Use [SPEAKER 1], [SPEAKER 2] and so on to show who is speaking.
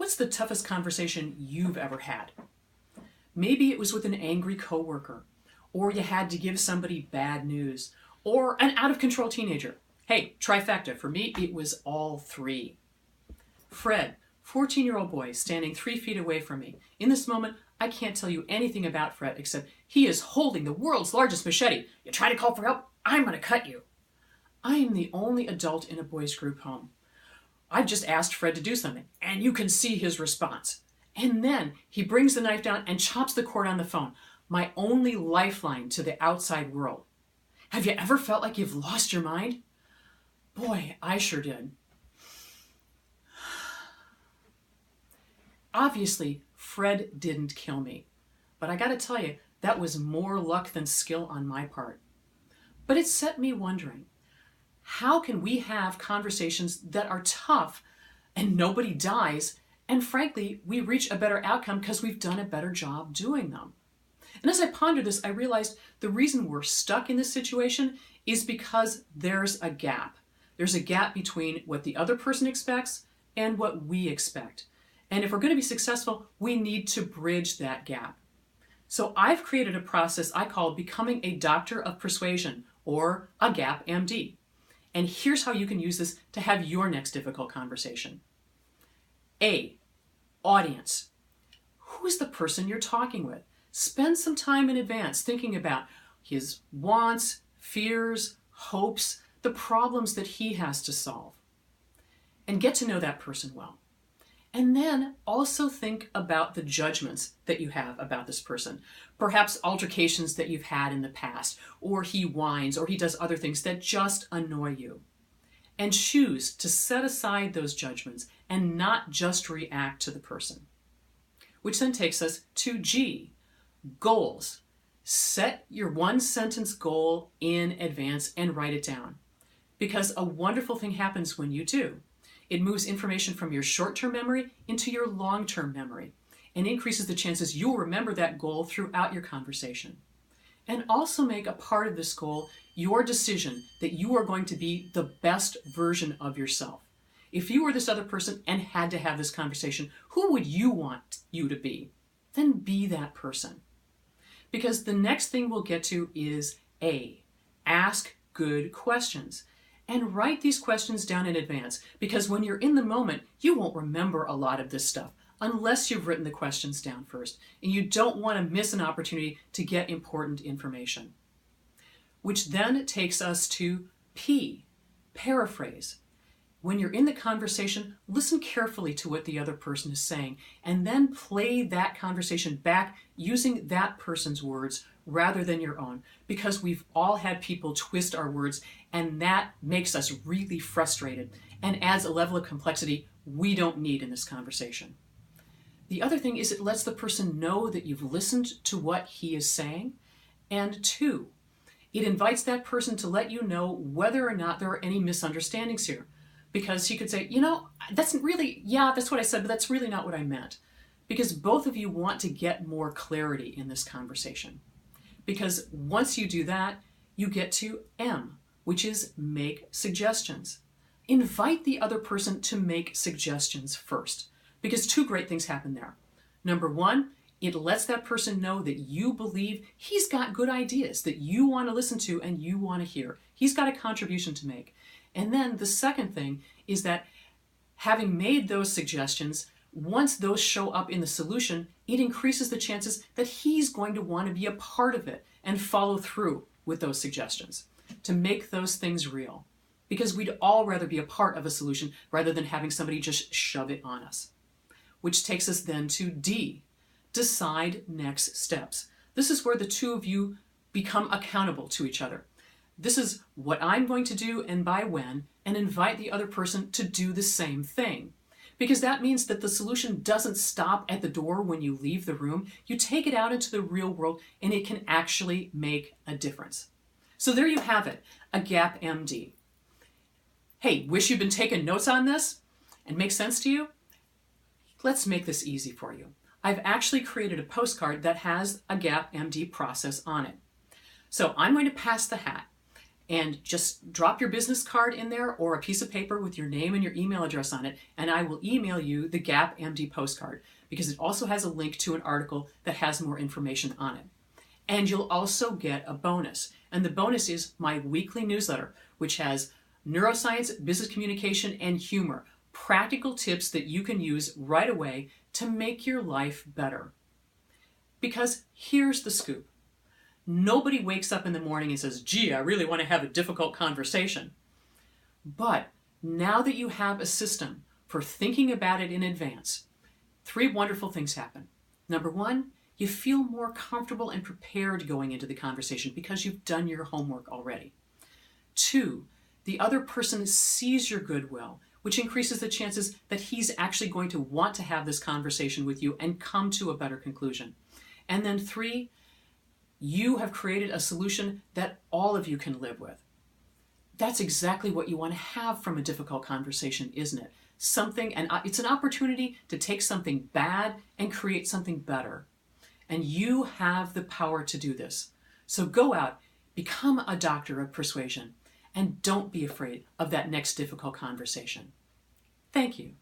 [SPEAKER 1] What's the toughest conversation you've ever had? Maybe it was with an angry coworker, or you had to give somebody bad news, or an out-of-control teenager. Hey, trifecta. For me, it was all three. Fred, 14-year-old boy, standing 3 feet away from me. In this moment, I can't tell you anything about Fred except he is holding the world's largest machete. You try to call for help, I'm going to cut you. I am the only adult in a boys' group home. I've just asked Fred to do something, and you can see his response. And then he brings the knife down and chops the cord on the phone, my only lifeline to the outside world. Have you ever felt like you've lost your mind? Boy, I sure did. Obviously, Fred didn't kill me, but I gotta tell you, that was more luck than skill on my part. But it set me wondering, how can we have conversations that are tough and nobody dies, and frankly, we reach a better outcome because we've done a better job doing them? And as I pondered this, I realized the reason we're stuck in this situation is because there's a gap. There's a gap between what the other person expects and what we expect. And if we're going to be successful, we need to bridge that gap. So I've created a process I call becoming a doctor of persuasion, or a GAP MD. And here's how you can use this to have your next difficult conversation. A, audience. Who is the person you're talking with? Spend some time in advance thinking about his wants, fears, hopes, the problems that he has to solve. And get to know that person well. And then also think about the judgments that you have about this person. Perhaps altercations that you've had in the past, or he whines, or he does other things that just annoy you. And choose to set aside those judgments and not just react to the person. Which then takes us to G, goals. Set your one-sentence goal in advance and write it down. Because a wonderful thing happens when you do. It moves information from your short-term memory into your long-term memory and increases the chances you'll remember that goal throughout your conversation. And also make a part of this goal your decision that you are going to be the best version of yourself. If you were this other person and had to have this conversation, who would you want you to be? Then be that person. Because the next thing we'll get to is A, ask good questions. And write these questions down in advance, because when you're in the moment, you won't remember a lot of this stuff unless you've written the questions down first, and you don't want to miss an opportunity to get important information. Which then takes us to P, paraphrase. When you're in the conversation, listen carefully to what the other person is saying, and then play that conversation back using that person's words rather than your own, because we've all had people twist our words, and that makes us really frustrated and adds a level of complexity we don't need in this conversation. The other thing is it lets the person know that you've listened to what he is saying. And 2, it invites that person to let you know whether or not there are any misunderstandings here. Because he could say, that's really, that's what I said, but that's really not what I meant. Because both of you want to get more clarity in this conversation. Because once you do that, you get to M, which is make suggestions. Invite the other person to make suggestions first, because 2 great things happen there. Number 1, it lets that person know that you believe he's got good ideas that you want to listen to and you want to hear. He's got a contribution to make. And then the second thing is that having made those suggestions, once those show up in the solution, it increases the chances that he's going to want to be a part of it and follow through with those suggestions to make those things real. Because we'd all rather be a part of a solution rather than having somebody just shove it on us. Which takes us then to D, decide next steps. This is where the 2 of you become accountable to each other. This is what I'm going to do and by when, and invite the other person to do the same thing. Because that means that the solution doesn't stop at the door when you leave the room. You take it out into the real world and it can actually make a difference. So there you have it, a GAP MD. Hey, wish you'd been taking notes on this and make sense to you? Let's make this easy for you. I've actually created a postcard that has a GAP MD process on it. So I'm going to pass the hat. and just drop your business card in there or a piece of paper with your name and your email address on it, and I will email you the Gap MD postcard, because it also has a link to an article that has more information on it. And you'll also get a bonus. And the bonus is my weekly newsletter, which has neuroscience, business communication, and humor, practical tips that you can use right away to make your life better. Because here's the scoop. Nobody wakes up in the morning and says, gee, I really want to have a difficult conversation. But now that you have a system for thinking about it in advance, 3 wonderful things happen. Number 1, you feel more comfortable and prepared going into the conversation because you've done your homework already. 2, the other person sees your goodwill, which increases the chances that he's actually going to want to have this conversation with you and come to a better conclusion. And then 3, you have created a solution that all of you can live with. That's exactly what you want to have from a difficult conversation, isn't it? It's an opportunity to take something bad and create something better. And you have the power to do this. So go out, become a doctor of persuasion, and don't be afraid of that next difficult conversation. Thank you.